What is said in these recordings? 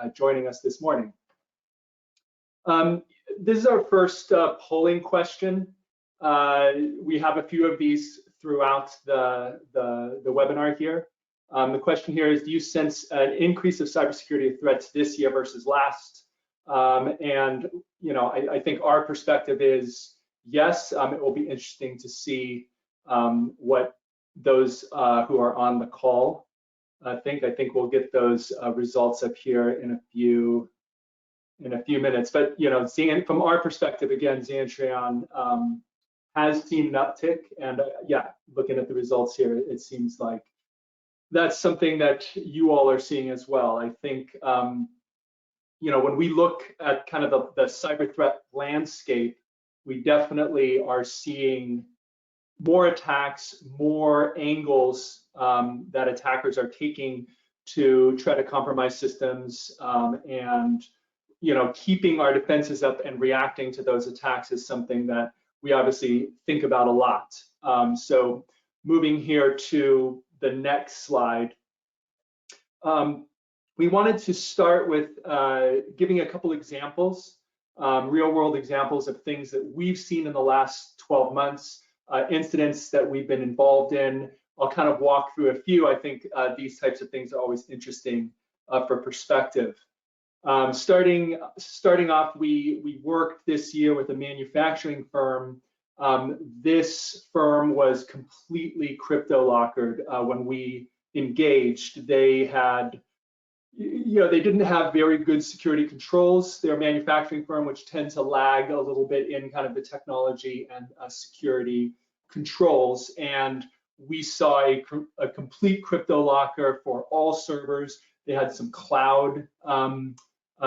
for joining us this morning. This is our first polling question. We have a few of these throughout the webinar here. The question here is, do you sense an increase of cybersecurity threats this year versus last? And I think our perspective is yes. It will be interesting to see what those who are on the call think. I think we'll get those results up here in a few minutes. But from our perspective, again, Xantreon has seen an uptick, and yeah, looking at the results here, it seems like that's something that you all are seeing as well. I think when we look at kind of the cyber threat landscape, we definitely are seeing more attacks, more angles that attackers are taking to try to compromise systems, and keeping our defenses up and reacting to those attacks is something that we obviously think about a lot. So moving here to the next slide, we wanted to start with giving a couple examples, real-world examples of things that we've seen in the last 12 months, incidents that we've been involved in. I'll kind of walk through a few. I think these types of things are always interesting for perspective. Starting off, we worked this year with a manufacturing firm. This firm was completely crypto lockered when we engaged. They had, they didn't have very good security controls. They're a manufacturing firm, which tend to lag a little bit in kind of the technology and security controls. And we saw a complete crypto locker for all servers. They had some cloud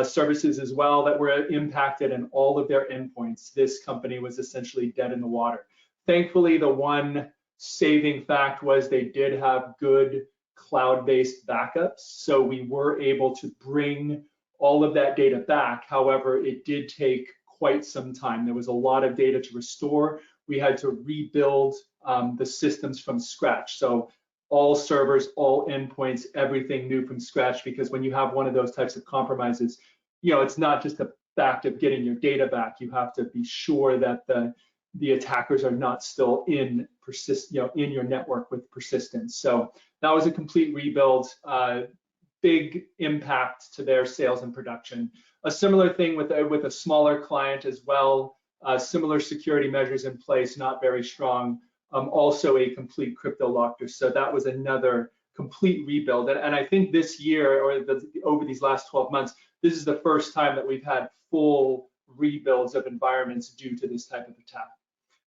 services as well that were impacted, and all of their endpoints. This company was essentially dead in the water. Thankfully, the one saving fact was they did have good cloud-based backups, so we were able to bring all of that data back. However, it did take quite some time. There was a lot of data to restore. We had to rebuild the systems from scratch. So all servers, all endpoints, everything new from scratch, because when you have one of those types of compromises, it's not just a fact of getting your data back. You have to be sure that the attackers are not still in your network with persistence. So that was a complete rebuild, big impact to their sales and production. A similar thing with a smaller client as well, similar security measures in place, not very strong. Also a complete crypto locker. So that was another complete rebuild. And I think this year, or over these last 12 months, this is the first time that we've had full rebuilds of environments due to this type of attack.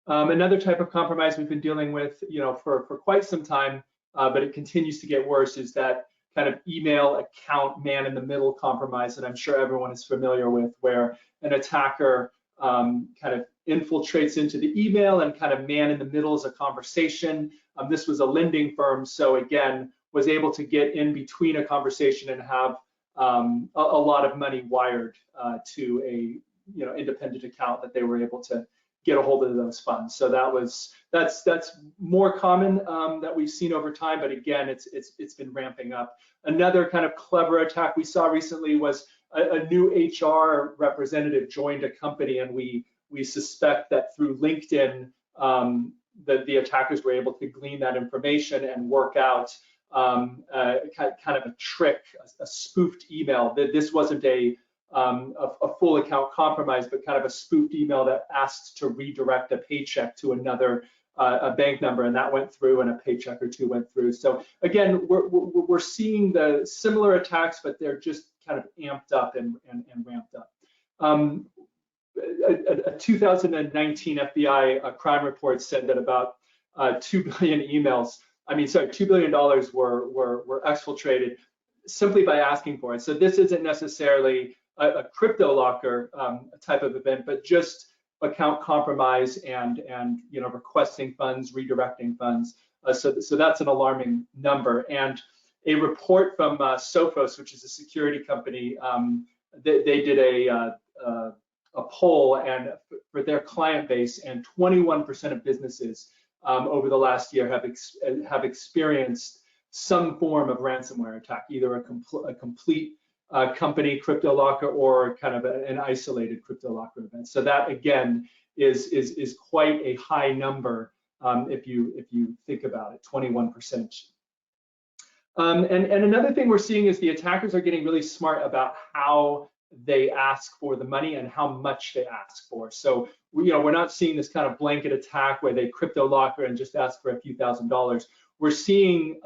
Another type of compromise we've been dealing with, for quite some time, but it continues to get worse, is that kind of email account man-in-the-middle compromise that I'm sure everyone is familiar with, where an attacker kind of infiltrates into the email and kind of man in the middle is a conversation. This was a lending firm, so again, was able to get in between a conversation and have a lot of money wired to a independent account that they were able to get a hold of those funds. So that's more common that we've seen over time, but again, it's been ramping up. Another kind of clever attack we saw recently was a new HR representative joined a company, and we suspect that through LinkedIn, the attackers were able to glean that information and work out kind of a trick, a spoofed email. This wasn't a full account compromise, but kind of a spoofed email that asked to redirect a paycheck to another a bank number, and that went through, and a paycheck or two went through. So again, we're seeing the similar attacks, but they're just kind of amped up and ramped up. A 2019 FBI crime report said that about 2 billion emails, 2 billion dollars were exfiltrated simply by asking for it. So this isn't necessarily a crypto locker type of event, but just account compromise and requesting funds, redirecting funds. So that's an alarming number. And a report from Sophos, which is a security company, they did a poll and for their client base, and 21% of businesses over the last year have experienced some form of ransomware attack, either a complete company CryptoLocker or kind of an isolated CryptoLocker event. So that again is quite a high number if you think about it, 21%. And another thing we're seeing is the attackers are getting really smart about how they ask for the money and how much they ask for. So we're not seeing this kind of blanket attack where they CryptoLocker and just ask for a few $1,000s. We're seeing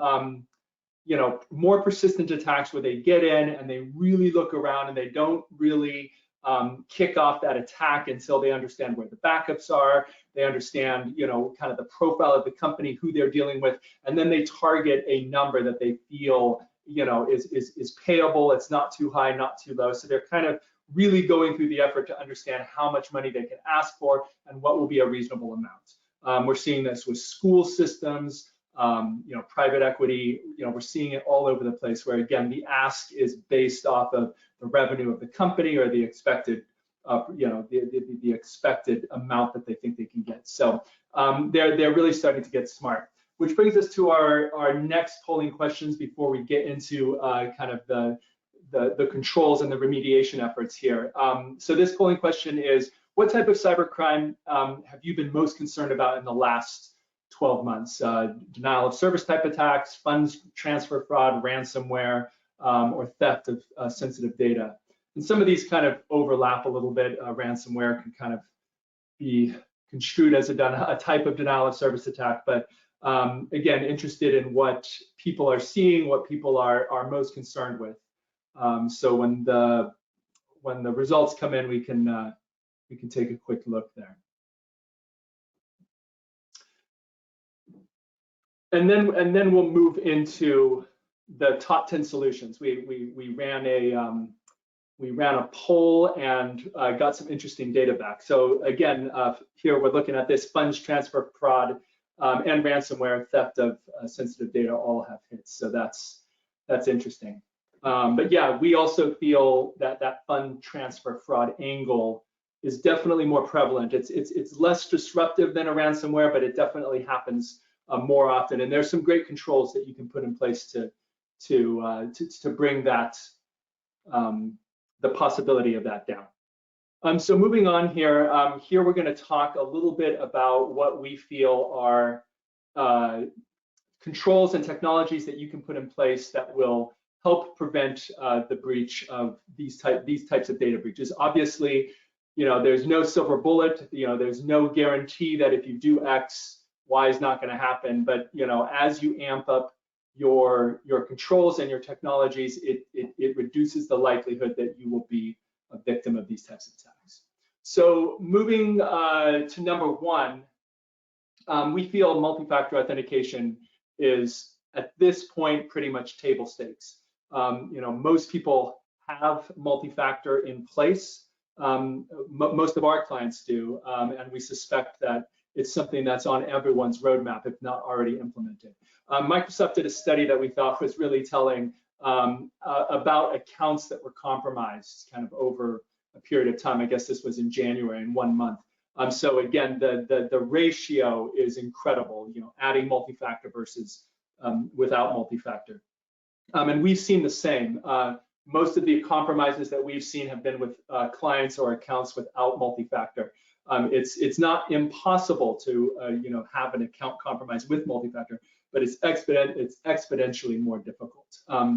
more persistent attacks where they get in and they really look around and they don't really kick off that attack until they understand where the backups are, they understand, kind of the profile of the company, who they're dealing with, and then they target a number that they feel, is payable. It's not too high, not too low. So they're kind of really going through the effort to understand how much money they can ask for and what will be a reasonable amount. We're seeing this with school systems, private equity. We're seeing it all over the place where, again, the ask is based off of the revenue of the company or the expected, the expected amount that they think they can get. So they're really starting to get smart. Which brings us to our next polling questions before we get into kind of the controls and the remediation efforts here. So this polling question is, what type of cybercrime have you been most concerned about in the last 12 months? Denial of service type attacks, funds transfer fraud, ransomware, or theft of sensitive data. And some of these kind of overlap a little bit. Ransomware can kind of be construed as a type of denial of service attack, but again, interested in what people are seeing, what people are most concerned with. So when the results come in, we can take a quick look there. And then we'll move into the top 10 solutions. We ran a poll and got some interesting data back. So again, here we're looking at this funds transfer fraud and ransomware, theft of sensitive data all have hits. So that's interesting. But yeah, we also feel that fund transfer fraud angle is definitely more prevalent. It's less disruptive than a ransomware, but it definitely happens more often. And there's some great controls that you can put in place to bring that the possibility of that down. So moving on here, here we're going to talk a little bit about what we feel are controls and technologies that you can put in place that will help prevent the breach of these types of data breaches. Obviously, there's no silver bullet. There's no guarantee that if you do X, Y is not going to happen. But as you amp up your controls and your technologies, it reduces the likelihood that you will be a victim of these types of attacks. So moving to number one, we feel multi-factor authentication is at this point pretty much table stakes. Most people have multi-factor in place. Most of our clients do, and we suspect that it's something that's on everyone's roadmap, if not already implemented. Microsoft did a study that we thought was really telling about accounts that were compromised kind of over a period of time. I guess this was in January, in 1 month. So again, the ratio is incredible, adding multi-factor versus without multi-factor. And we've seen the same. Most of the compromises that we've seen have been with clients or accounts without multi-factor. It's not impossible to have an account compromised with multi-factor, but it's exponentially more difficult.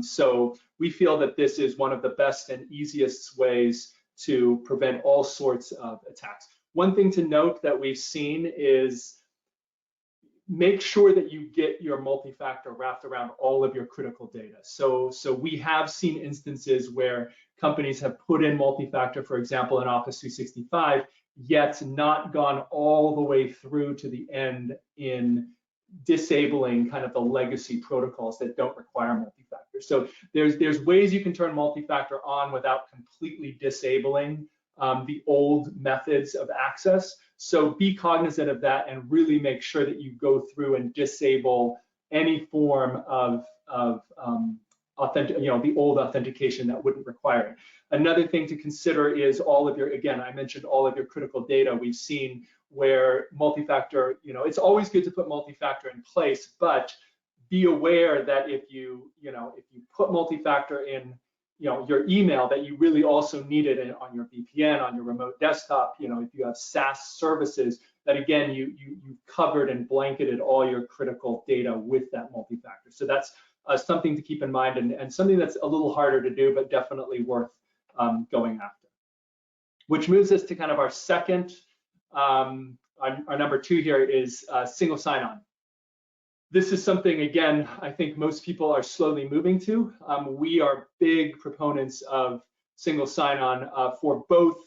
So we feel that this is one of the best and easiest ways to prevent all sorts of attacks. One thing to note that we've seen is make sure that you get your multi-factor wrapped around all of your critical data. So we have seen instances where companies have put in multi-factor, for example, in Office 365, yet not gone all the way through to the end in disabling kind of the legacy protocols that don't require multi-factor. So there's ways you can turn multi-factor on without completely disabling the old methods of access. So be cognizant of that and really make sure that you go through and disable any form of authentic, the old authentication that wouldn't require it. Another thing to consider is all of your, again, I mentioned all of your critical data. We've seen where multi-factor, it's always good to put multi-factor in place, but be aware that if you put multi-factor in, your email that you really also need it on your VPN, on your remote desktop. If you have SaaS services, that again, you covered and blanketed all your critical data with that multi-factor. So that's something to keep in mind, and something that's a little harder to do, but definitely worth going after. Which moves us to kind of our second, our number 2 here is single sign-on. This is something, again, I think most people are slowly moving to. We are big proponents of single sign-on for both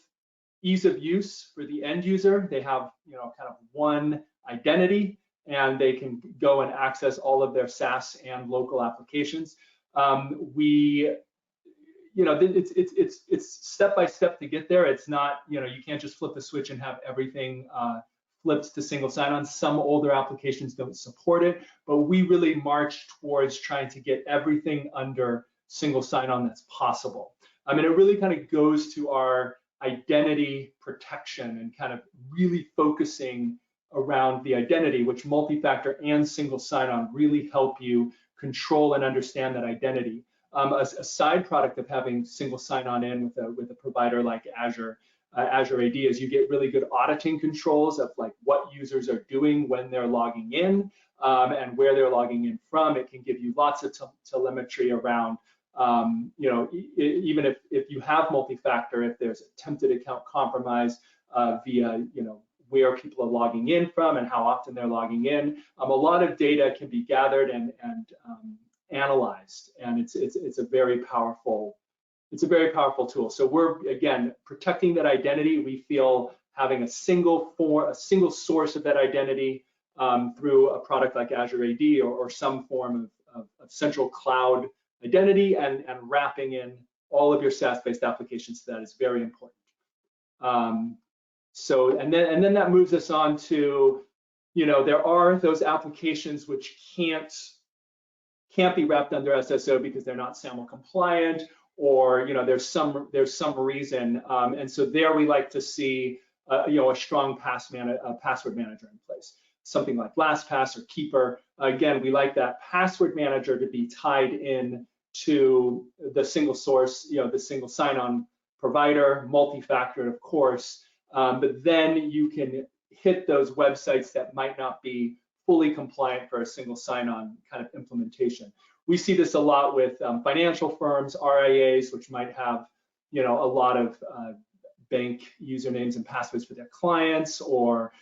ease of use for the end user. They have, kind of one identity, and they can go and access all of their SaaS and local applications. It's step by step to get there. It's not, you can't just flip the switch and have everything flips to single sign-on. Some older applications don't support it, but we really march towards trying to get everything under single sign-on that's possible. I mean, it really kind of goes to our identity protection and kind of really focusing around the identity, which multi-factor and single sign-on really help you control and understand that identity. A side product of having single sign-on in with a provider like Azure AD is you get really good auditing controls of like what users are doing when they're logging in and where they're logging in from. It can give you lots of telemetry around, even if you have multi-factor, if there's attempted account compromise via, where people are logging in from and how often they're logging in. A lot of data can be gathered and analyzed, and it's a very powerful. It's a very powerful tool. So we're, again, protecting that identity. We feel having a single source of that identity through a product like Azure AD or some form of central cloud identity and wrapping in all of your SaaS-based applications to that is very important. And then that moves us on to, there are those applications which can't be wrapped under SSO because they're not SAML compliant, or there's some reason, and so there we like to see a strong password manager in place, something like LastPass or Keeper. Again, we like that password manager to be tied in to the single source, the single sign-on provider, multi-factor, of course, but then you can hit those websites that might not be fully compliant for a single sign-on kind of implementation. We see this a lot with financial firms, RIAs, which might have, a lot of bank usernames and passwords for their clients, or,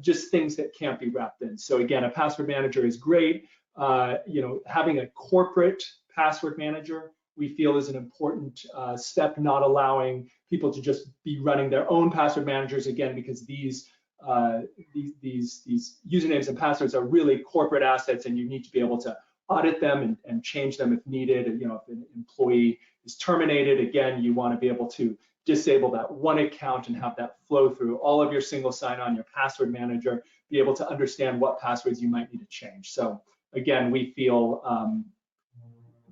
just things that can't be wrapped in. So again, a password manager is great. Having a corporate password manager, we feel is an important step, not allowing people to just be running their own password managers, again, because these usernames and passwords are really corporate assets, and you need to be able to audit them and change them if needed. If an employee is terminated, again, you want to be able to disable that one account and have that flow through all of your single sign-on, your password manager, be able to understand what passwords you might need to change. So again, we feel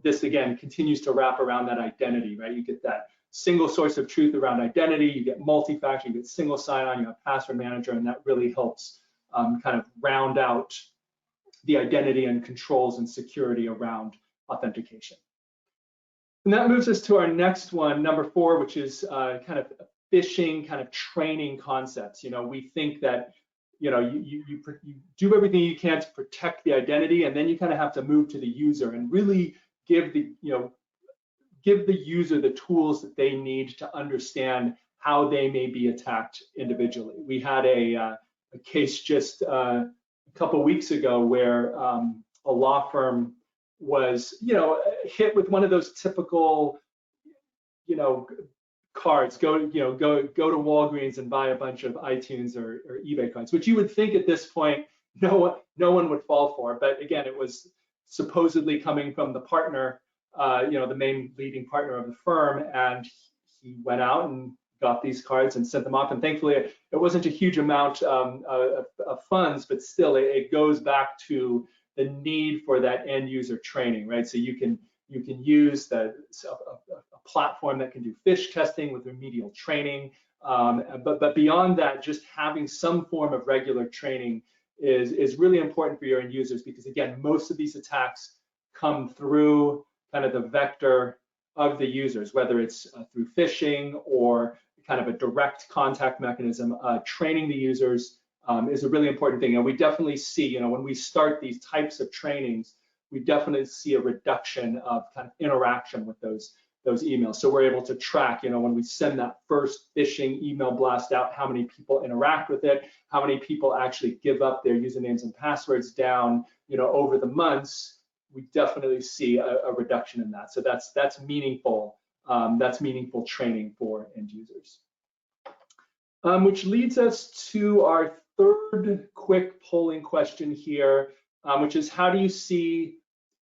this, again, continues to wrap around that identity, right? You get that single source of truth around identity, you get multi-factor, you get single sign-on, you have password manager, and that really helps kind of round out the identity and controls and security around authentication. And that moves us to our next one, number 4, which is kind of phishing, kind of training concepts. We think that you do everything you can to protect the identity, and then you kind of have to move to the user and really give the user the tools that they need to understand how they may be attacked individually. We had a case just a couple weeks ago where a law firm was, hit with one of those typical, cards. Go to Walgreens and buy a bunch of iTunes or eBay cards, which you would think at this point no one would fall for. But again, it was supposedly coming from the partner, the main leading partner of the firm, and he went out and got these cards and sent them off. And thankfully, it wasn't a huge amount of funds, but still, it goes back to the need for that end user training, right? So you can use a platform that can do phish testing with remedial training, but beyond that, just having some form of regular training is really important for your end users, because again, most of these attacks come through kind of the vector of the users, whether it's through phishing or kind of a direct contact mechanism. Training the users is a really important thing, and we definitely see, when we start these types of trainings, we definitely see a reduction of kind of interaction with those emails. So we're able to track, when we send that first phishing email blast out, how many people interact with it, how many people actually give up their usernames and passwords down, over the months. We definitely see a reduction in that. So that's meaningful. That's meaningful training for end users. Which leads us to our third quick polling question here, which is, how do you see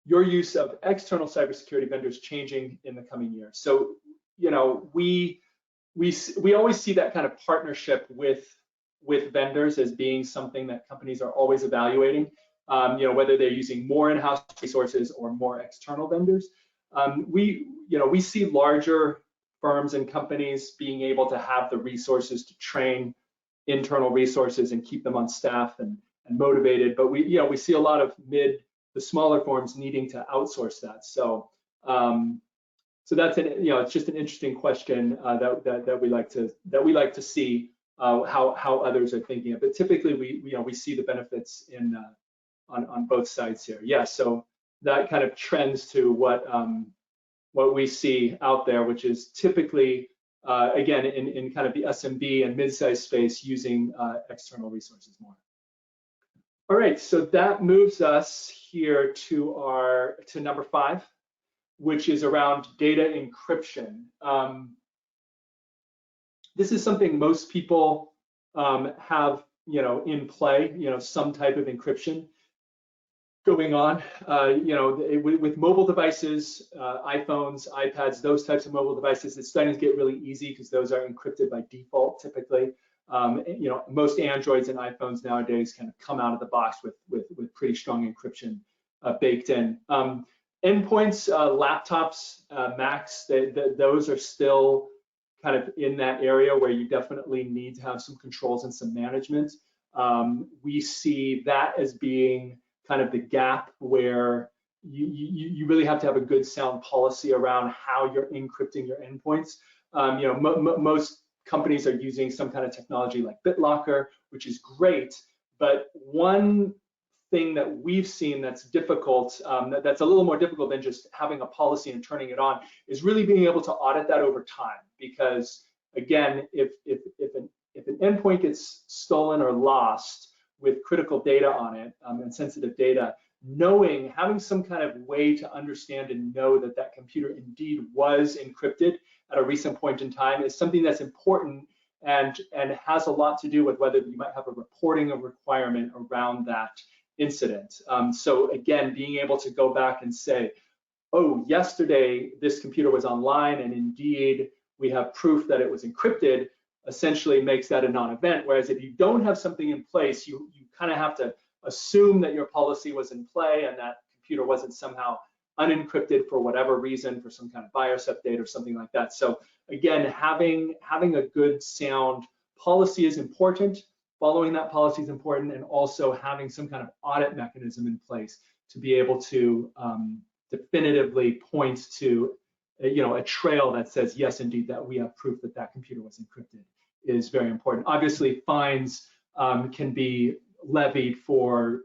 your use of external cybersecurity vendors changing in the coming year? So, we always see that kind of partnership with vendors as being something that companies are always evaluating. Whether they're using more in-house resources or more external vendors. We see larger firms and companies being able to have the resources to train internal resources and keep them on staff and motivated. But we see a lot of the smaller firms needing to outsource that. So that's it's just an interesting question that we like to see how others are thinking of. But typically we see the benefits on both sides here. Yeah, so that kind of trends to what we see out there, which is typically again in kind of the SMB and mid-sized space, using external resources more. All right, so that moves us here to number 5, which is around data encryption. This is something most people have in play, some type of encryption going on. With mobile devices, iPhones, iPads, those types of mobile devices, it's starting to get really easy because those are encrypted by default typically. Most Androids and iPhones nowadays kind of come out of the box with pretty strong encryption baked in. Endpoints, laptops, Macs, those are still kind of in that area where you definitely need to have some controls and some management. We see that as being kind of the gap where you really have to have a good sound policy around how you're encrypting your endpoints. Most companies are using some kind of technology like BitLocker, which is great, but one thing that we've seen that's difficult, that's a little more difficult than just having a policy and turning it on, is really being able to audit that over time. Because again, if an endpoint gets stolen or lost with critical data on it and sensitive data, having some kind of way to understand and know that that computer indeed was encrypted at a recent point in time is something that's important and has a lot to do with whether you might have a reporting requirement around that incident. So again, being able to go back and say, oh, yesterday this computer was online and indeed we have proof that it was encrypted, essentially makes that a non-event. Whereas if you don't have something in place, you kind of have to assume that your policy was in play and that computer wasn't somehow unencrypted for whatever reason, for some kind of BIOS update or something like that. So again, having a good sound policy is important. Following that policy is important, and also having some kind of audit mechanism in place to be able to definitively point to a trail that says, yes, indeed, that we have proof that that computer was encrypted is very important. Obviously, fines can be levied for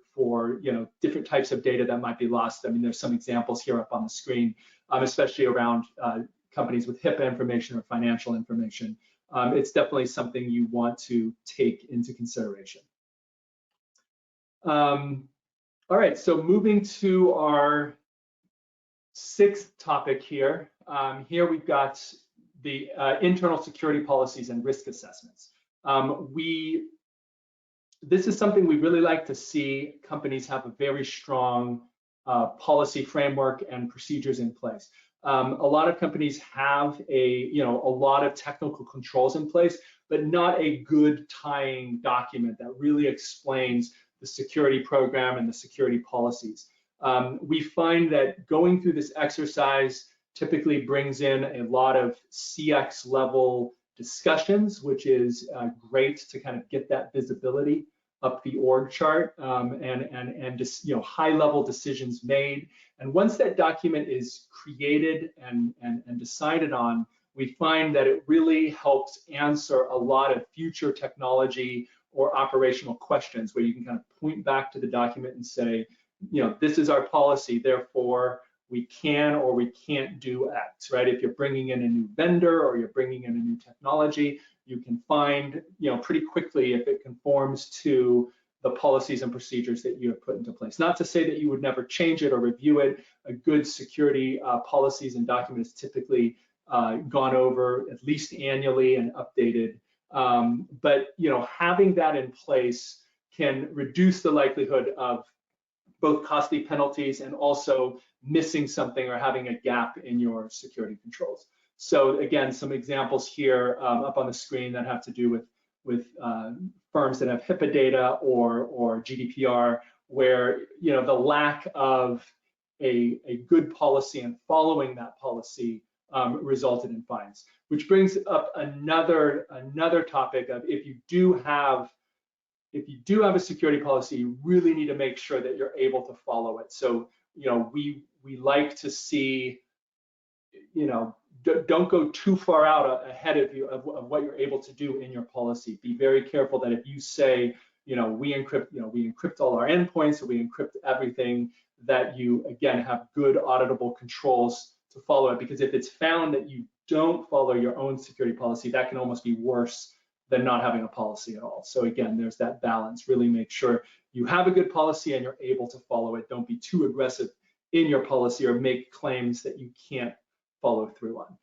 different types of data that might be lost. I mean, there's some examples here up on the screen, especially around companies with HIPAA information or financial information. It's definitely something you want to take into consideration. All right, so moving to our 6th topic here. Here we've got the internal security policies and risk assessments. This is something we really like to see companies have a very strong policy framework and procedures in place. A lot of companies have a lot of technical controls in place, but not a good tying document that really explains the security program and the security policies. We find that going through this exercise typically brings in a lot of CX level discussions, which is great to kind of get that visibility up the org chart and just, you know, high-level decisions made. And once that document is created and decided on, we find that it really helps answer a lot of future technology or operational questions, where you can kind of point back to the document and say, you know, this is our policy, therefore we can or we can't do X, right? If you're bringing in a new vendor or you're bringing in a new technology, you can find, you know, pretty quickly if it conforms to the policies and procedures that you have put into place. Not to say that you would never change it or review it. A good security policies and document is typically gone over at least annually and updated. But, you know, having that in place can reduce the likelihood of both costly penalties and also missing something or having a gap in your security controls. So again, some examples here up on the screen that have to do with firms that have HIPAA data or GDPR, where, you know, the lack of a good policy and following that policy resulted in fines. Which brings up another topic of if you do have a security policy, you really need to make sure that you're able to follow it. So, you know, we like to see, you know, don't go too far out ahead of you of what you're able to do in your policy. Be very careful that if you say, you know, we encrypt all our endpoints, or we encrypt everything, that you again have good auditable controls to follow it. Because if it's found that you don't follow your own security policy, that can almost be worse than not having a policy at all. So again, there's that balance. Really make sure you have a good policy and you're able to follow it. Don't be too aggressive in your policy or make claims that you can't follow through on.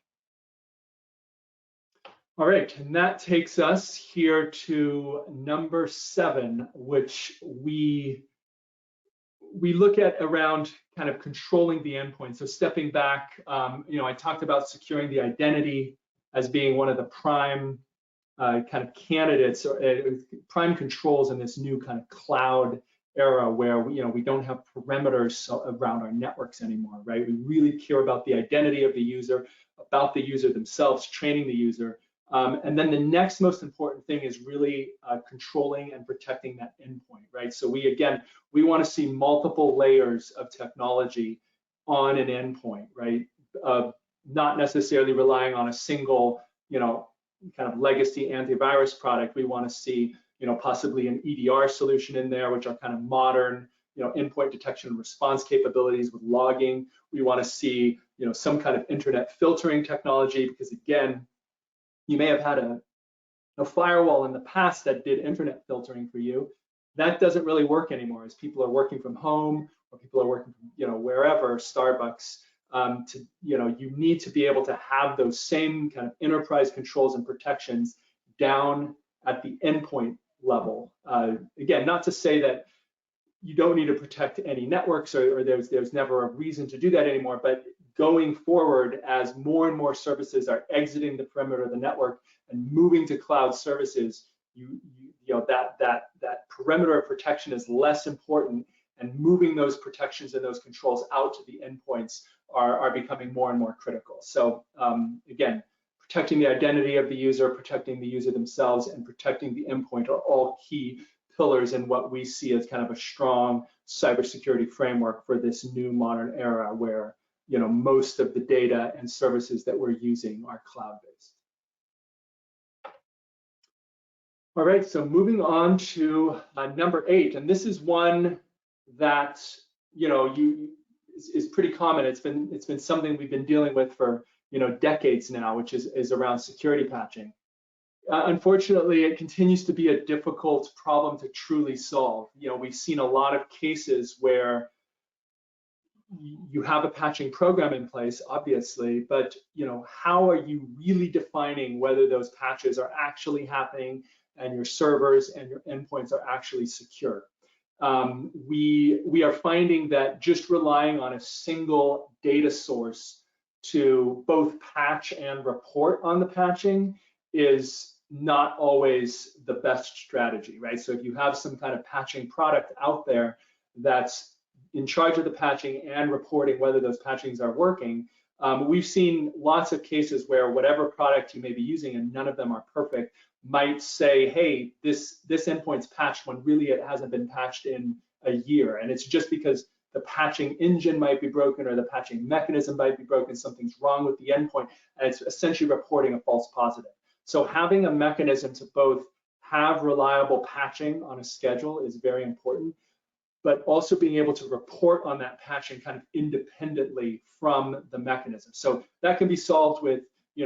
All right, and that takes us here to number 7, which we look at around kind of controlling the endpoint. So stepping back, you know, I talked about securing the identity as being one of the prime kind of candidates or prime controls in this new kind of cloud era, where we don't have perimeters around our networks anymore, right? We really care about the identity of the user, about the user themselves, training the user. And then the next most important thing is really controlling and protecting that endpoint, right? So we want to see multiple layers of technology on an endpoint, right? Not necessarily relying on a single, you know, kind of legacy antivirus product. We want to see, you know, possibly an EDR solution in there, which are kind of modern, you know, endpoint detection and response capabilities with logging. We want to see, you know, some kind of internet filtering technology, because again, you may have had a firewall in the past that did internet filtering for you. That doesn't really work anymore, as people are working from home or people are working from, you know, wherever, Starbucks. You need to be able to have those same kind of enterprise controls and protections down at the endpoint level. Again, not to say that you don't need to protect any networks or there's never a reason to do that anymore, but going forward, as more and more services are exiting the perimeter of the network and moving to cloud services, that perimeter of protection is less important, and moving those protections and those controls out to the endpoints are becoming more and more critical. So again, protecting the identity of the user, protecting the user themselves, and protecting the endpoint are all key pillars in what we see as kind of a strong cybersecurity framework for this new modern era, where, you know, most of the data and services that we're using are cloud-based. All right, so moving on to number 8, and this is one that, you know, is pretty common. It's been something we've been dealing with for, you know, decades now, which is around security patching. Unfortunately, it continues to be a difficult problem to truly solve. You know, we've seen a lot of cases where you have a patching program in place, obviously, but, you know, how are you really defining whether those patches are actually happening and your servers and your endpoints are actually secure? We are finding that just relying on a single data source to both patch and report on the patching is not always the best strategy, right? So if you have some kind of patching product out there that's in charge of the patching and reporting whether those patchings are working, We've seen lots of cases where whatever product you may be using, and none of them are perfect, might say, hey, this endpoint's patched when really it hasn't been patched in a year. And it's just because the patching engine might be broken or the patching mechanism might be broken, something's wrong with the endpoint, and it's essentially reporting a false positive. So having a mechanism to both have reliable patching on a schedule is very important, but also being able to report on that patching kind of independently from the mechanism. So that can be solved with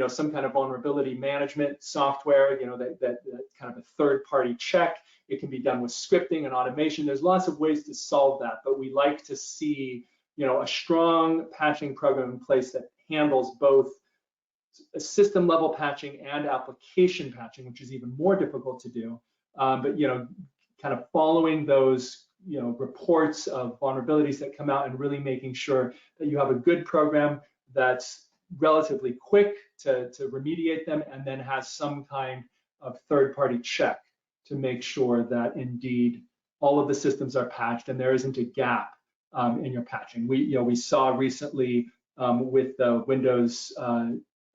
some kind of vulnerability management software, that kind of a third-party check. It can be done with scripting and automation. There's lots of ways to solve that, but we like to see a strong patching program in place that handles both system level patching and application patching, which is even more difficult to do. But kind of following those reports of vulnerabilities that come out and really making sure that you have a good program that's relatively quick to remediate them, and then has some kind of third-party check to make sure that indeed all of the systems are patched and there isn't a gap in your patching. We saw recently with the Windows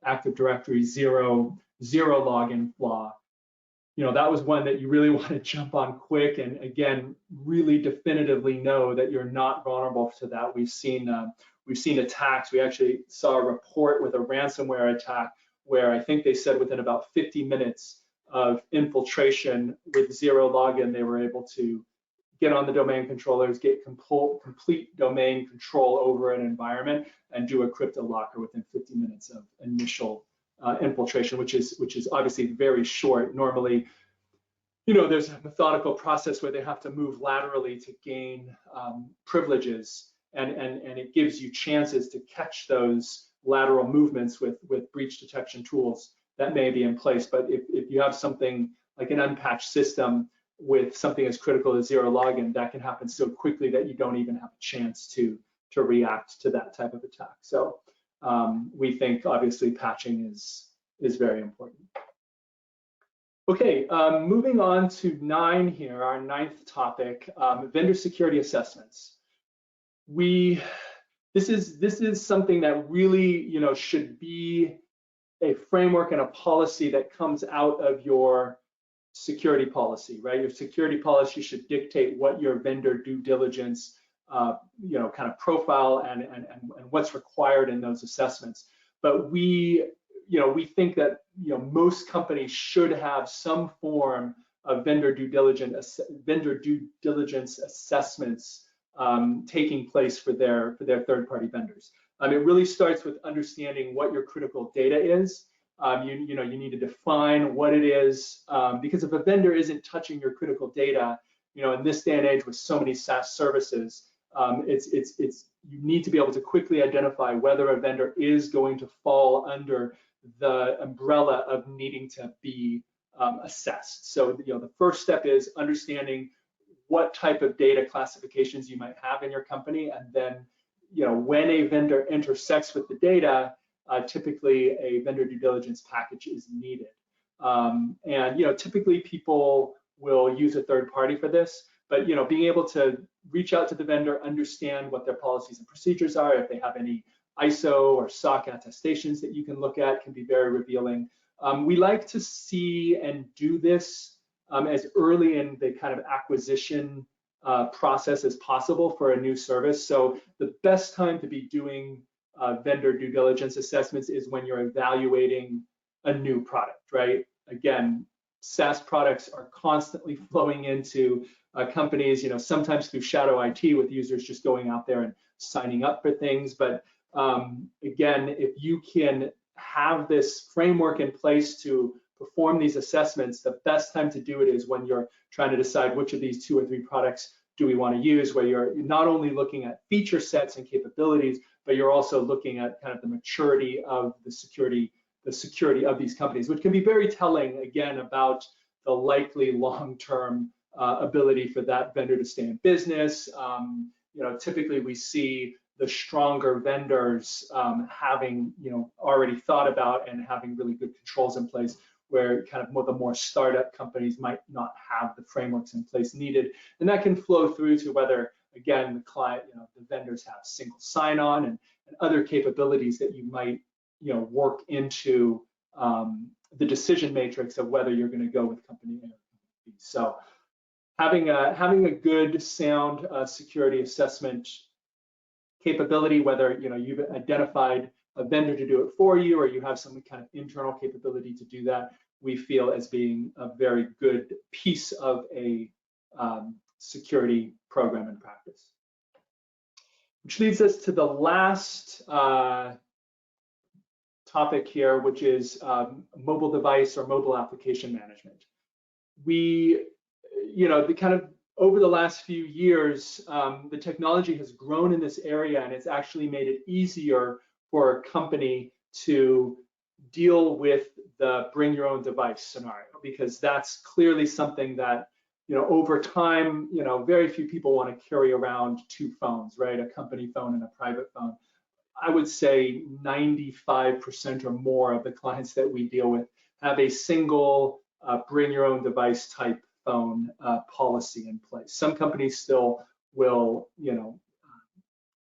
Active Directory zero login flaw. That was one that you really want to jump on quick and, again, really definitively know that you're not vulnerable to that. We've seen attacks. We actually saw a report with a ransomware attack where I think they said within about 50 minutes of infiltration with zero login, they were able to get on the domain controllers, get complete domain control over an environment, and do a crypto locker within 50 minutes of initial infiltration, which is obviously very short. Normally, there's a methodical process where they have to move laterally to gain privileges, and it gives you chances to catch those lateral movements with breach detection tools that may be in place. But if you have something like an unpatched system with something as critical as zero login, that can happen so quickly that you don't even have a chance to react to that type of attack. So we think obviously patching is very important. Okay, moving on to 9 here, our 9th topic, vendor security assessments. This is something that really should be a framework and a policy that comes out of your security policy, right? Your security policy should dictate what your vendor due diligence kind of profile and what's required in those assessments. But we think that most companies should have some form of vendor due diligence assessments taking place for their third-party vendors. It really starts with understanding what your critical data is. You need to define what it is, because if a vendor isn't touching your critical data, in this day and age with so many SaaS services, you need to be able to quickly identify whether a vendor is going to fall under the umbrella of needing to be assessed. So the first step is understanding what type of data classifications you might have in your company, and then when a vendor intersects with the data, typically a vendor due diligence package is needed. And typically people will use a third party for this, but being able to reach out to the vendor, understand what their policies and procedures are, if they have any ISO or SOC attestations that you can look at, can be very revealing. We like to see and do this as early in the kind of acquisition process as possible for a new service. So the best time to be doing vendor due diligence assessments is when you're evaluating a new product, right? Again, SaaS products are constantly flowing into companies, sometimes through shadow IT with users just going out there and signing up for things. But again, if you can have this framework in place to perform these assessments, the best time to do it is when you're trying to decide which of these 2 or 3 products do we want to use, where you're not only looking at feature sets and capabilities, but you're also looking at kind of the maturity of the security of these companies, which can be very telling, again, about the likely long-term ability for that vendor to stay in business. Typically we see the stronger vendors having already thought about and having really good controls in place, where kind of the more startup companies might not have the frameworks in place needed. And that can flow through to whether, again, the client, the vendors have single sign-on and other capabilities that you might, work into the decision matrix of whether you're going to go with company A or company B. So having a good, sound security assessment capability, whether you've identified a vendor to do it for you or you have some kind of internal capability to do that, we feel as being a very good piece of a security program and practice. Which leads us to the last topic here, which is mobile device or mobile application management. We, over the last few years, the technology has grown in this area, and it's actually made it easier for a company to deal with the bring your own device scenario, because that's clearly something that, over time, very few people want to carry around two phones, right? A company phone and a private phone. I would say 95% or more of the clients that we deal with have a single bring your own device type phone policy in place. Some companies still will,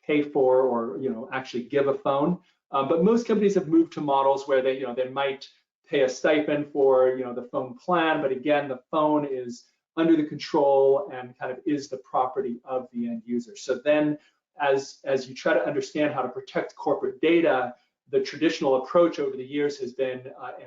pay for or, actually give a phone. But most companies have moved to models where they, they might pay a stipend for, the phone plan. But again, the phone is under the control and kind of is the property of the end user. So then as you try to understand how to protect corporate data, the traditional approach over the years has been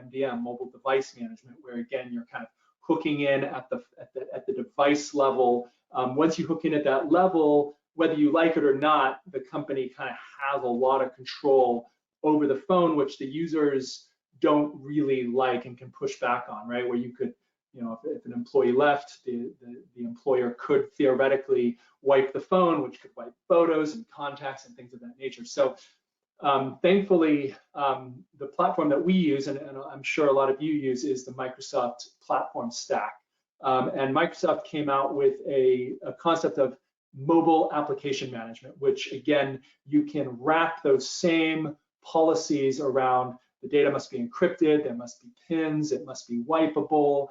MDM, mobile device management, where again, you're kind of hooking in at the device level. Once you hook in at that level, whether you like it or not, the company kind of has a lot of control over the phone, which the users don't really like and can push back on, right? Where you could, if an employee left, the employer could theoretically wipe the phone, which could wipe photos and contacts and things of that nature. So thankfully, the platform that we use, and I'm sure a lot of you use, is the Microsoft platform stack. And Microsoft came out with a concept of mobile application management, which again, you can wrap those same policies around the data must be encrypted, there must be pins, it must be wipeable,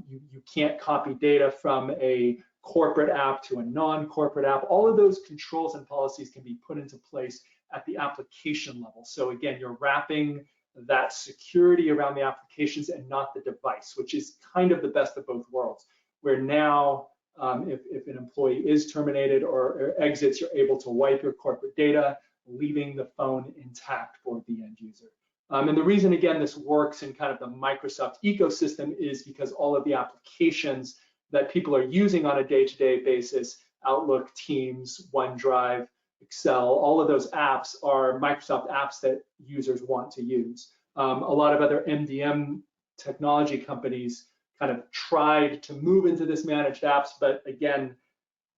you can't copy data from a corporate app to a non-corporate app. All of those controls and policies can be put into place at the application level. So again, you're wrapping that security around the applications and not the device, which is kind of the best of both worlds, where now if an employee is terminated or exits, you're able to wipe your corporate data, leaving the phone intact for the end user. And the reason, again, this works in kind of the Microsoft ecosystem is because all of the applications that people are using on a day-to-day basis, Outlook, Teams, OneDrive, Excel, all of those apps are Microsoft apps that users want to use. A lot of other MDM technology companies kind of tried to move into this managed apps, but again,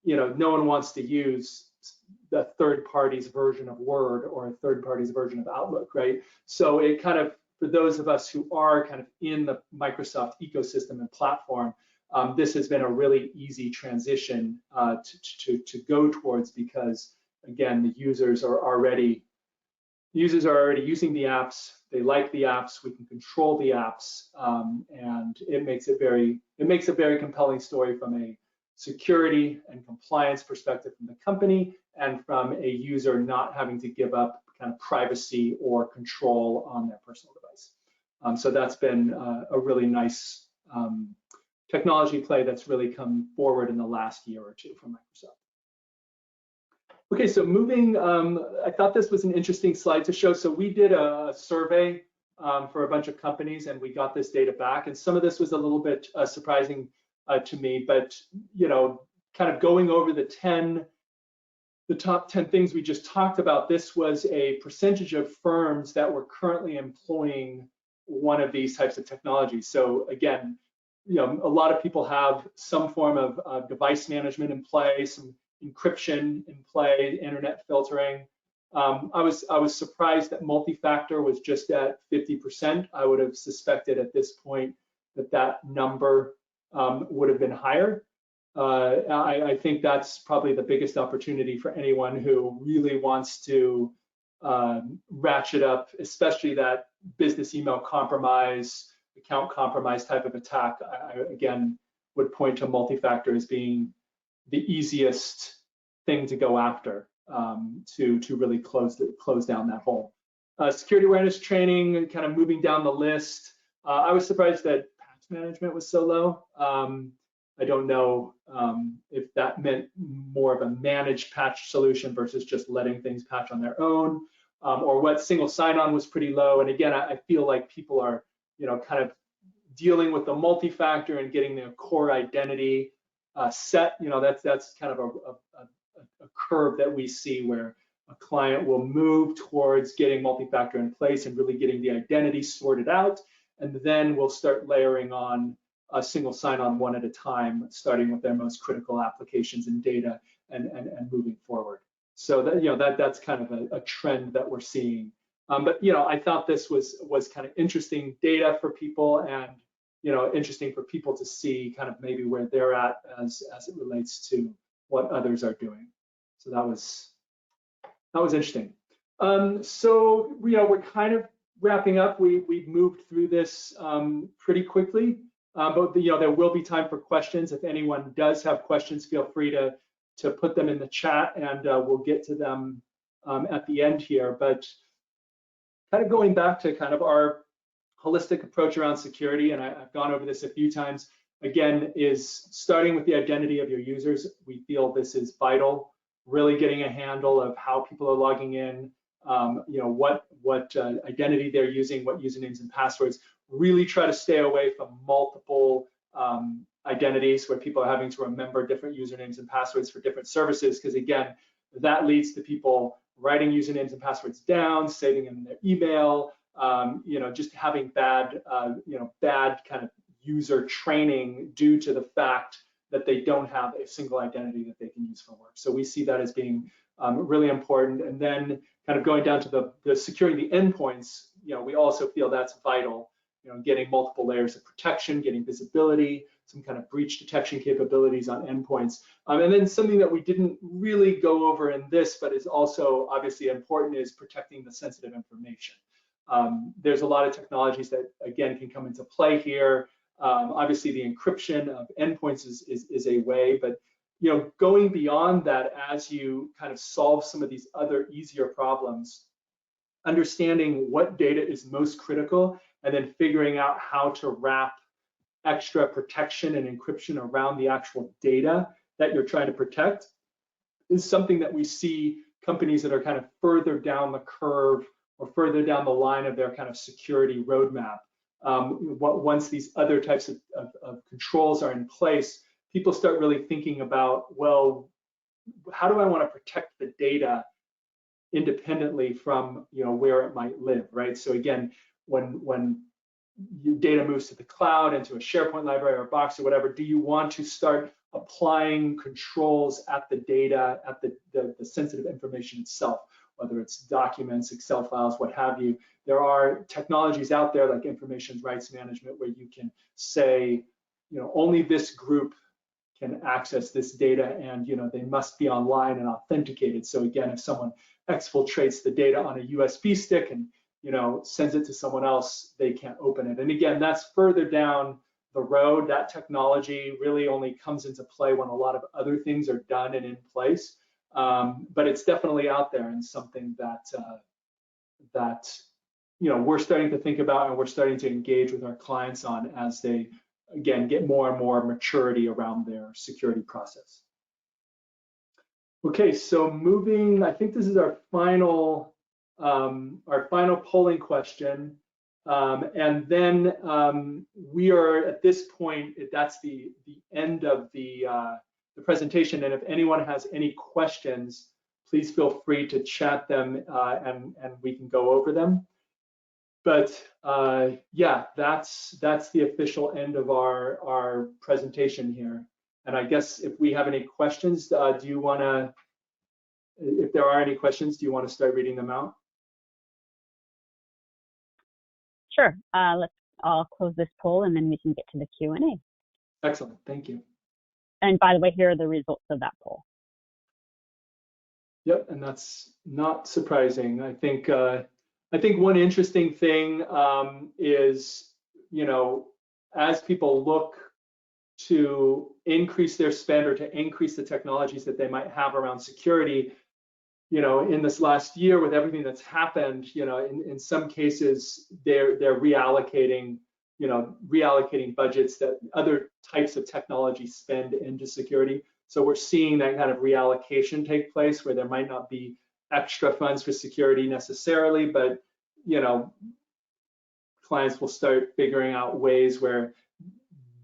no one wants to use the third party's version of Word or a third party's version of Outlook, right? So it kind of, for those of us who are kind of in the Microsoft ecosystem and platform, this has been a really easy transition to go towards, because again, the users are already using the apps. They like the apps. We can control the apps, and it makes a very compelling story from a security and compliance perspective from the company, and from a user not having to give up kind of privacy or control on their personal device. So that's been a really nice technology play that's really come forward in the last year or two from Microsoft. Okay, so moving, I thought this was an interesting slide to show. So we did a survey for a bunch of companies, and we got this data back. And some of this was a little bit surprising to me, but kind of going over the top 10 things we just talked about, this was a percentage of firms that were currently employing one of these types of technologies. So again, a lot of people have some form of device management in play, some encryption in play, internet filtering. I was surprised that multi-factor was just at 50%. I would have suspected at this point that number would have been higher. I think that's probably the biggest opportunity for anyone who really wants to ratchet up, especially that business email compromise, account compromise type of attack. I again would point to multi-factor as being the easiest thing to go after. to really close down that hole. Security awareness training, kind of moving down the list. I was surprised that patch management was so low. I don't know if that meant more of a managed patch solution versus just letting things patch on their own, or what. Single sign-on was pretty low. And again, I feel like people are, kind of dealing with the multi-factor and getting their core identity set. That's kind of a curve that we see where a client will move towards getting multi-factor in place and really getting the identity sorted out, and then we'll start layering on a single sign-on one at a time, starting with their most critical applications and data, and moving forward. So that's kind of a trend that we're seeing. But I thought this was kind of interesting data for people, and interesting for people to see kind of maybe where they're at as it relates to what others are doing. So that was interesting. So we're kind of wrapping up. We've moved through this pretty quickly, but there will be time for questions. If anyone does have questions, feel free to put them in the chat, and we'll get to them at the end here. But kind of going back to kind of our holistic approach around security, and I've gone over this a few times, again, is starting with the identity of your users. We feel this is vital, really getting a handle of how people are logging in, what identity they're using, what usernames and passwords. Really try to stay away from multiple identities where people are having to remember different usernames and passwords for different services, because again, that leads to people writing usernames and passwords down, saving them in their email, just having bad kind of user training due to the fact that they don't have a single identity that they can use for work. So we see that as being really important. And then kind of going down to the securing the endpoints, we also feel that's vital, getting multiple layers of protection, getting visibility, some kind of breach detection capabilities on endpoints. And then something that we didn't really go over in this, but is also obviously important, is protecting the sensitive information. There's a lot of technologies that, again, can come into play here. Obviously, the encryption of endpoints is a way, but going beyond that, as you kind of solve some of these other easier problems, understanding what data is most critical, and then figuring out how to wrap extra protection and encryption around the actual data that you're trying to protect, is something that we see companies that are kind of further down the curve or further down the line of their kind of security roadmap. Once these other types of controls are in place, people start really thinking about, well, how do I want to protect the data independently from where it might live, right? So again, when your data moves to the cloud, into a SharePoint library or a Box or whatever, do you want to start applying controls at the data, at the sensitive information itself, whether it's documents, Excel files, what have you? There are technologies out there like information rights management where you can say, only this group can access this data, and they must be online and authenticated. So again, if someone exfiltrates the data on a USB stick and sends it to someone else, they can't open it. And again, that's further down the road. That technology really only comes into play when a lot of other things are done and in place. But it's definitely out there, and something that we're starting to think about, and we're starting to engage with our clients on as they, again, get more and more maturity around their security process. Okay, so moving, I think this is our final polling question. And then we are at this point, that's the end of the presentation. And if anyone has any questions, please feel free to chat them, and we can go over them. But yeah, that's the official end of our presentation here. And I guess if we have any questions, do you want to, if there are any questions, do you want to start reading them out? Sure. I'll close this poll, and then we can get to the Q&A. Excellent. Thank you. And by the way, here are the results of that poll. Yep, and that's not surprising. I think one interesting thing is, as people look to increase their spend or to increase the technologies that they might have around security, you know, in this last year with everything that's happened, you know, in some cases they're reallocating, you know, reallocating budgets that other types of technology spend into security. So we're seeing that kind of reallocation take place where there might not be extra funds for security necessarily, but, you know, clients will start figuring out ways where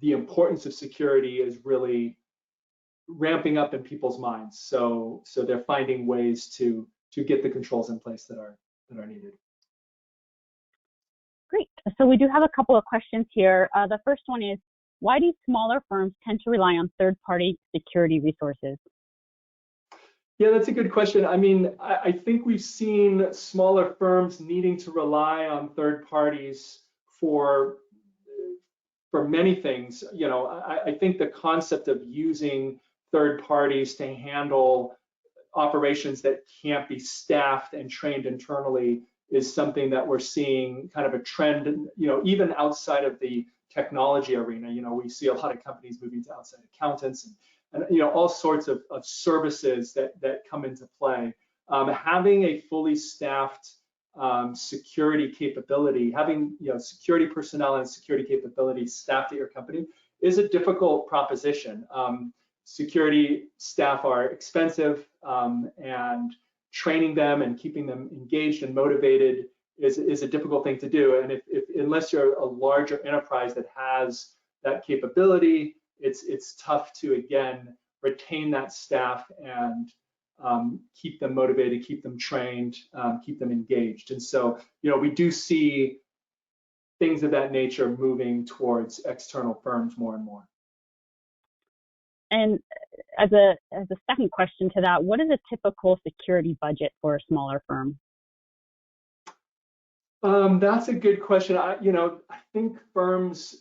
the importance of security is really ramping up in people's minds. So they're finding ways to get the controls in place that are needed. Great. So we do have a couple of questions here. The first one is, why do smaller firms tend to rely on third-party security resources? Yeah, that's a good question. I mean, I think we've seen smaller firms needing to rely on third parties for many things. You know, I think the concept of using third parties to handle operations that can't be staffed and trained internally is something that we're seeing kind of a trend, you know, even outside of the technology arena. You know, we see a lot of companies moving to outside accountants and you know, all sorts of services that come into play. Having a fully staffed security capability, having, you know, security personnel and security capabilities staffed at your company is a difficult proposition. Security staff are expensive, and training them and keeping them engaged and motivated is a difficult thing to do. And if unless you're a larger enterprise that has that capability, it's tough to, again, retain that staff and keep them motivated, keep them trained, keep them engaged. And so, you know, we do see things of that nature moving towards external firms more and more. And as a second question to that, what is a typical security budget for a smaller firm? That's a good question. You know, I think firms,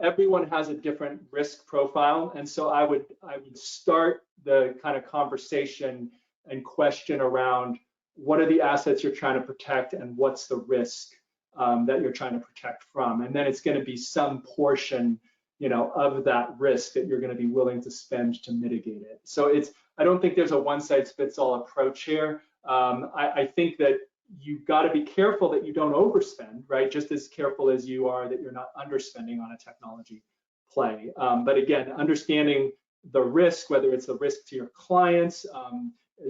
everyone has a different risk profile, and so I would start the kind of conversation and question around what are the assets you're trying to protect and what's the risk that you're trying to protect from, and then it's going to be some portion, you know, of that risk that you're going to be willing to spend to mitigate it. So I don't think there's a one-size-fits-all approach here. I think that you've got to be careful that you don't overspend, right? Just as careful as you are that you're not underspending on a technology play. But again, understanding the risk, whether it's a risk to your clients,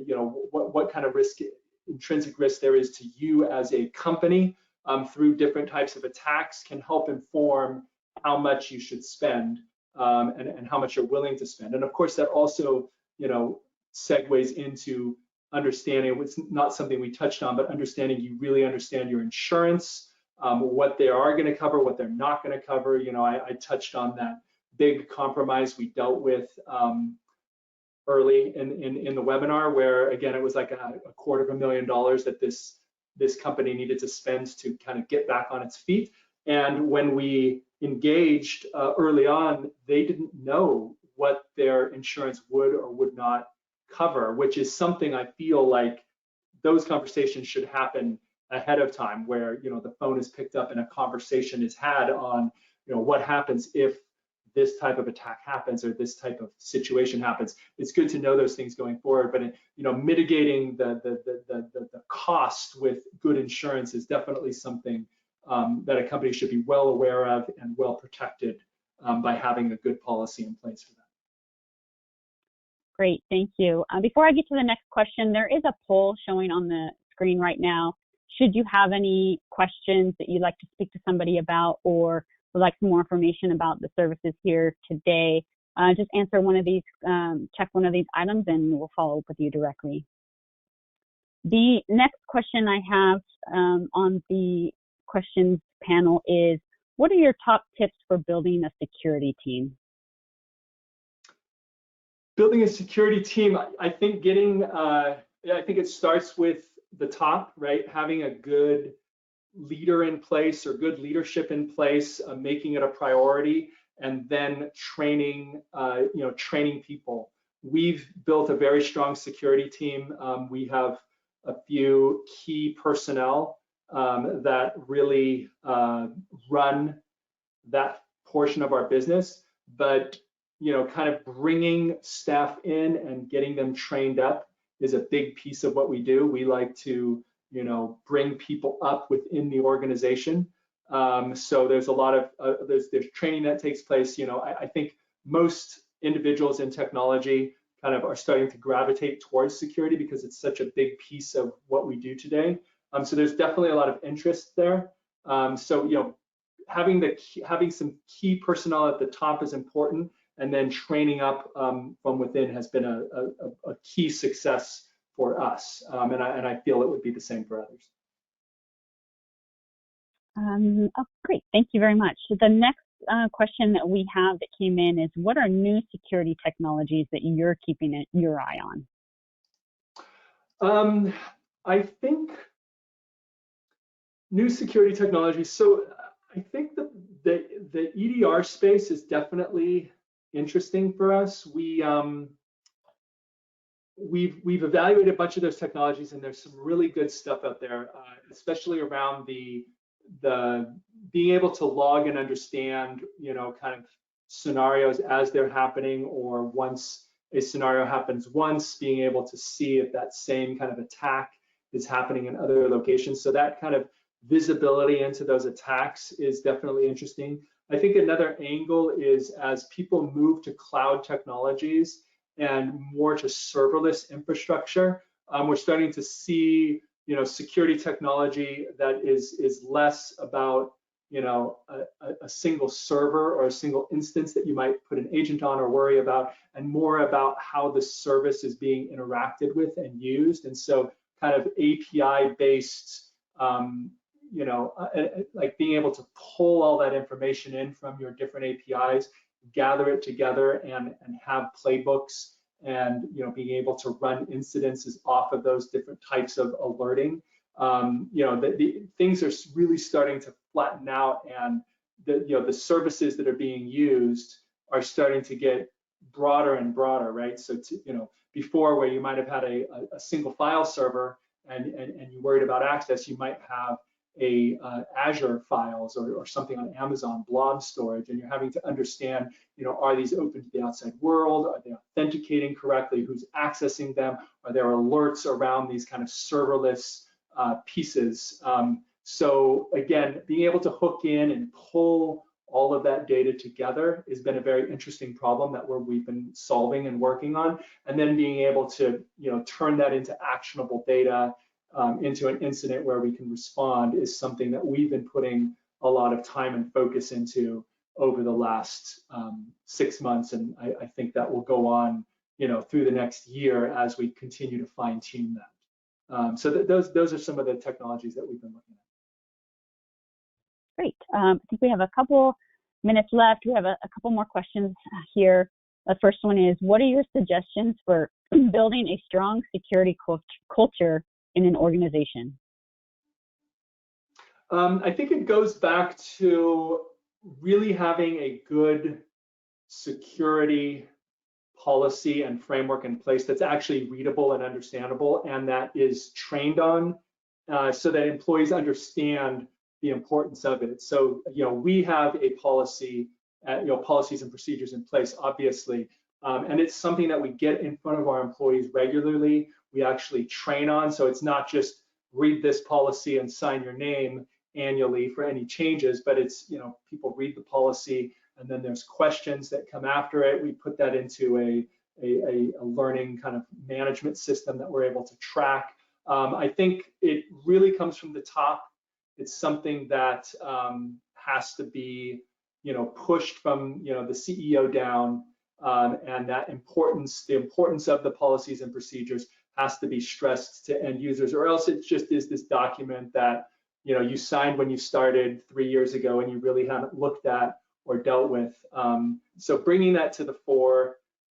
you know, what kind of risk, intrinsic risk there is to you as a company through different types of attacks can help inform how much you should spend and how much you're willing to spend. And of course, that also, you know, segues into understanding, it's not something we touched on, but understanding you really understand your insurance, what they are going to cover, what they're not going to cover. You know, I touched on that big compromise we dealt with early in the webinar, where again, it was like a $250,000 that this company needed to spend to kind of get back on its feet. And when we engaged early on, they didn't know what their insurance would or would not cover, which is something I feel like those conversations should happen ahead of time, where, you know, the phone is picked up and a conversation is had on, you know, what happens if this type of attack happens or this type of situation happens. It's good to know those things going forward, but you know, mitigating the cost with good insurance is definitely something that a company should be well aware of and well protected by having a good policy in place for that. Great, thank you. Before I get to the next question, there is a poll showing on the screen right now. Should you have any questions that you'd like to speak to somebody about or would like some more information about the services here today, just answer one of these, check one of these items and we'll follow up with you directly. The next question I have on the questions panel is, what are your top tips for building a security team? Building a security team, I think I think it starts with the top, right? Having a good leader in place or good leadership in place, making it a priority, and then training, you know, training people. We've built a very strong security team. We have a few key personnel that really run that portion of our business, but you know, kind of bringing staff in and getting them trained up is a big piece of what we do. We like to, you know, bring people up within the organization. So there's a lot of there's training that takes place. You know, I think most individuals in technology kind of are starting to gravitate towards security because it's such a big piece of what we do today. So there's definitely a lot of interest there. So you know, having some key personnel at the top is important, and then training up from within has been a key success for us, and I feel it would be the same for others. Oh, great. Thank you very much. So the next question that we have that came in is, what are new security technologies that you're keeping your eye on? I think new security technologies. So I think the EDR space is definitely interesting for us. We've evaluated a bunch of those technologies, and there's some really good stuff out there, especially around the being able to log and understand, you know, kind of scenarios as they're happening, or once a scenario happens once, being able to see if that same kind of attack is happening in other locations. So that kind of visibility into those attacks is definitely interesting. I think another angle is, as people move to cloud technologies and more to serverless infrastructure, we're starting to see, you know, security technology that is less about, you know, a single server or a single instance that you might put an agent on or worry about, and more about how the service is being interacted with and used. And so kind of API-based, you know, like being able to pull all that information in from your different APIs, gather it together, and have playbooks, and, you know, being able to run incidences off of those different types of alerting. You know, the things are really starting to flatten out, and the services that are being used are starting to get broader and broader, right? So you know, before, where you might have had a single file server and you worried about access, you might have a Azure files or something on Amazon blob storage, and you're having to understand, you know, are these open to the outside world? Are they authenticating correctly? Who's accessing them? Are there alerts around these kind of serverless pieces? So again, being able to hook in and pull all of that data together has been a very interesting problem that we've been solving and working on. And then being able to, you know, turn that into actionable data, into an incident where we can respond, is something that we've been putting a lot of time and focus into over the last 6 months. And I think that will go on, you know, through the next year as we continue to fine tune that. So those are some of the technologies that we've been looking at. Great. I think we have a couple minutes left. We have a couple more questions here. The first one is, what are your suggestions for building a strong security culture in an organization? I think it goes back to really having a good security policy and framework in place that's actually readable and understandable, and that is trained on, so that employees understand the importance of it. So, you know, we have a policy, you know, policies and procedures in place, obviously, and it's something that we get in front of our employees regularly. We actually train on, so it's not just read this policy and sign your name annually for any changes, but it's, you know, people read the policy, and then there's questions that come after it. We put that into a learning kind of management system that we're able to track. I think it really comes from the top. It's something that has to be, you know, pushed from, you know, the CEO down, and that the importance of the policies and procedures has to be stressed to end users, or else it just is this document that, you know, you signed when you started 3 years ago and you really haven't looked at or dealt with. So bringing that to the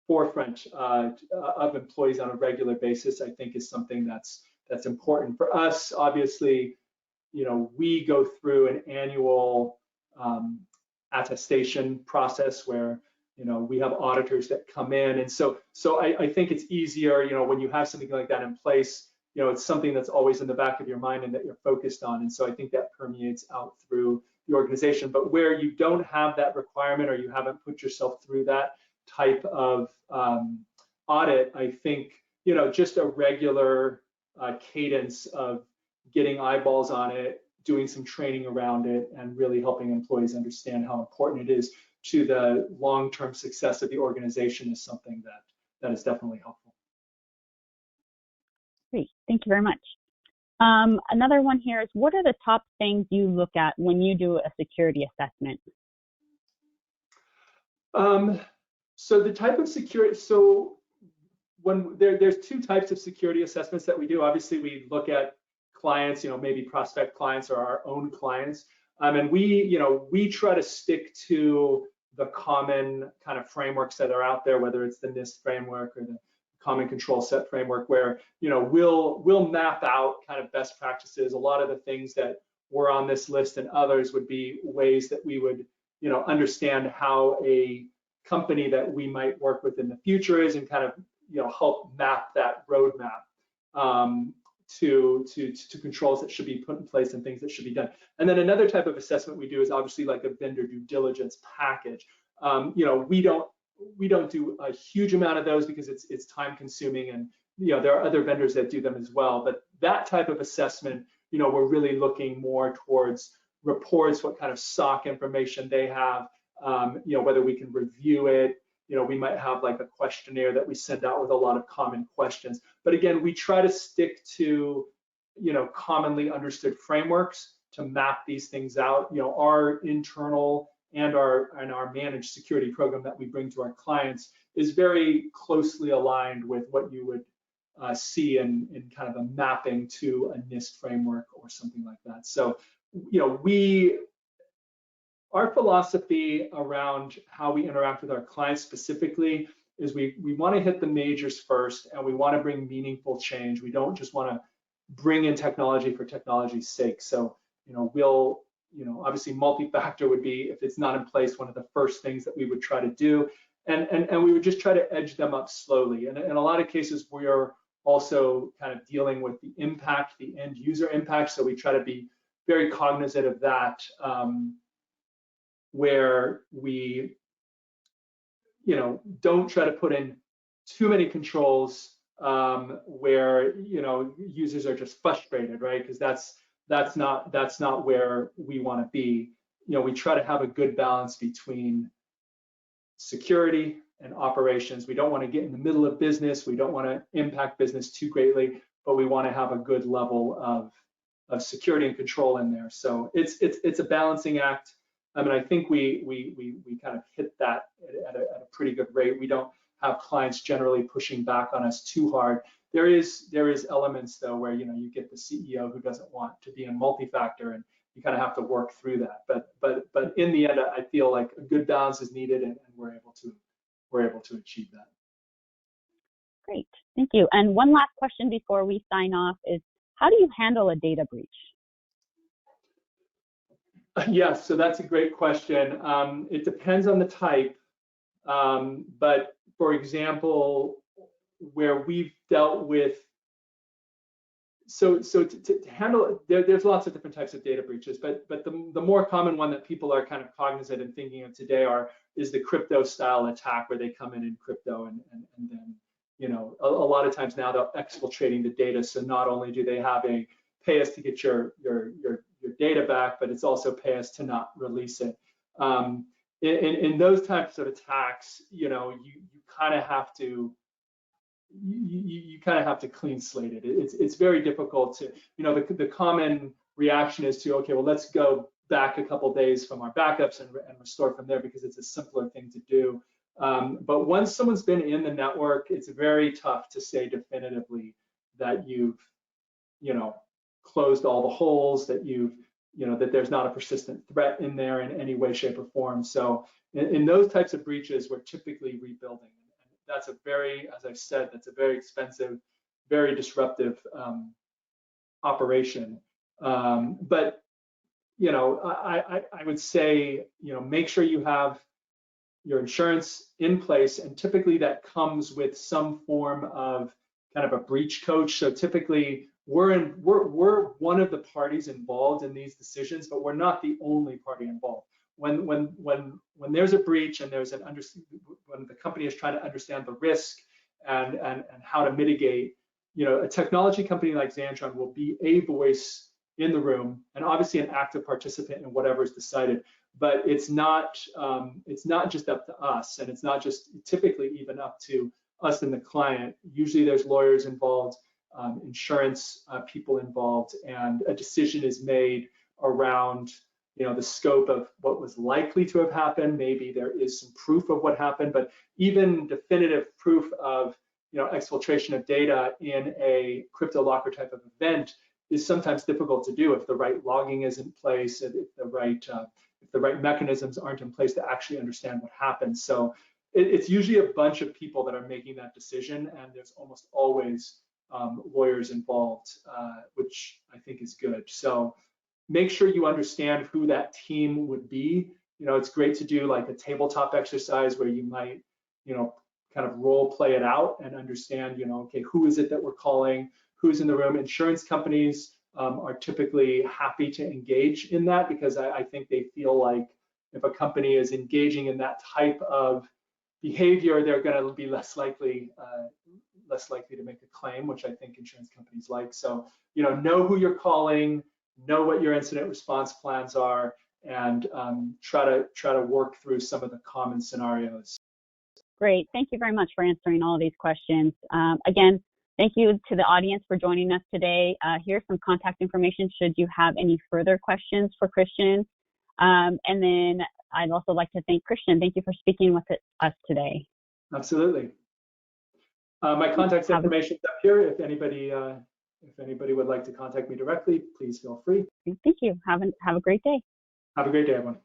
forefront of employees on a regular basis, I think, is something that's important for us. Obviously, you know, we go through an annual attestation process where, you know, we have auditors that come in, and so I think it's easier, you know, when you have something like that in place, you know, it's something that's always in the back of your mind and that you're focused on, and so I think that permeates out through the organization. But where you don't have that requirement, or you haven't put yourself through that type of audit, I think, just a regular cadence of getting eyeballs on it, doing some training around it, and really helping employees understand how important it is to the long-term success of the organization is something that is definitely helpful. Great, thank you very much. Another one here is, what are the top things you look at when you do a security assessment? So the type of security, so when there's two types of security assessments that we do. Obviously, we look at clients, maybe prospect clients or our own clients, and we try to stick to the common kind of frameworks that are out there, whether it's the NIST framework or the Common Control Set framework, where we'll map out kind of best practices. A lot of the things that were on this list and others would be ways that we would understand how a company that we might work with in the future is, and kind of help map that roadmap to controls that should be put in place and things that should be done. And then another type of assessment we do is obviously like a vendor due diligence package. We don't do a huge amount of those because it's time consuming, and there are other vendors that do them as well. But that type of assessment, we're really looking more towards reports, what kind of SOC information they have, whether we can review it. We might have like a questionnaire that we send out with a lot of common questions. But again, we try to stick to, commonly understood frameworks to map these things out. Our internal and our managed security program that we bring to our clients is very closely aligned with what you would see in kind of a mapping to a NIST framework or something like that. So, our philosophy around how we interact with our clients specifically is we want to hit the majors first, and we want to bring meaningful change. We don't just want to bring in technology for technology's sake. So, we'll, obviously multi-factor would be, if it's not in place, one of the first things that we would try to do. And we would just try to edge them up slowly. And in a lot of cases, we are also kind of dealing with the impact, the end user impact. So we try to be very cognizant of that, where we, don't try to put in too many controls where, users are just frustrated, right? Because that's not where we want to be. We try to have a good balance between security and operations. We don't want to get in the middle of business. We don't want to impact business too greatly, but we want to have a good level of security and control in there. So it's a balancing act. I mean, I think we kind of hit that at a pretty good rate. We don't have clients generally pushing back on us too hard. There is elements though where you get the CEO who doesn't want to be in multi-factor, and you kind of have to work through that. But in the end, I feel like a good balance is needed, and we're able to achieve that. Great, thank you. And one last question before we sign off is, how do you handle a data breach? Yes, so that's a great question. It depends on the type, but for example, where we've dealt with, so to handle it, there's lots of different types of data breaches, but the more common one that people are kind of cognizant and thinking of today is the crypto style attack, where they come in crypto and then a lot of times now they're exfiltrating the data. So not only do they have a pay us to get your data back, but it's also pay us to not release it. In those types of attacks, you kind of have to clean slate it. It's very difficult to, the common reaction is to, okay, well, let's go back a couple days from our backups and restore from there, because it's a simpler thing to do. But once someone's been in the network, it's very tough to say definitively that you've, closed all the holes, that that there's not a persistent threat in there in any way, shape, or form. So in those types of breaches, we're typically rebuilding. And that's as I've said, that's a very expensive, very disruptive operation. But I would say, make sure you have your insurance in place, and typically that comes with some form of kind of a breach coach. So typically we're one of the parties involved in these decisions, but we're not the only party involved. When there's a breach and when the company is trying to understand the risk and how to mitigate. You know, a technology company like Xantron will be a voice in the room and obviously an active participant in whatever is decided. But it's not just up to us, and it's not just typically even up to us and the client. Usually there's lawyers involved, insurance people involved, and a decision is made around, you know, the scope of what was likely to have happened. Maybe there is some proof of what happened, but even definitive proof of, you know, exfiltration of data in a crypto locker type of event is sometimes difficult to do if the right logging is in place and if the right mechanisms aren't in place to actually understand what happened. So it's usually a bunch of people that are making that decision, and there's almost always lawyers involved, which I think is good. So make sure you understand who that team would be. You know, it's great to do like a tabletop exercise where you might, you know, kind of role play it out and understand, you know, okay, who is it that we're calling, who's in the room. Insurance companies are typically happy to engage in that because I think they feel like if a company is engaging in that type of behavior, they're going to be less likely to make a claim, which I think insurance companies like. So, you know who you're calling, know what your incident response plans are, and try to work through some of the common scenarios. Great. Thank you very much for answering all of these questions. Again, thank you to the audience for joining us today. Here's some contact information should you have any further questions for Christian. And then I'd also like to thank Christian. Thank you for speaking with us today. Absolutely. My contact information is up here. If anybody would like to contact me directly, please feel free. Thank you. Have a great day. Have a great day, everyone.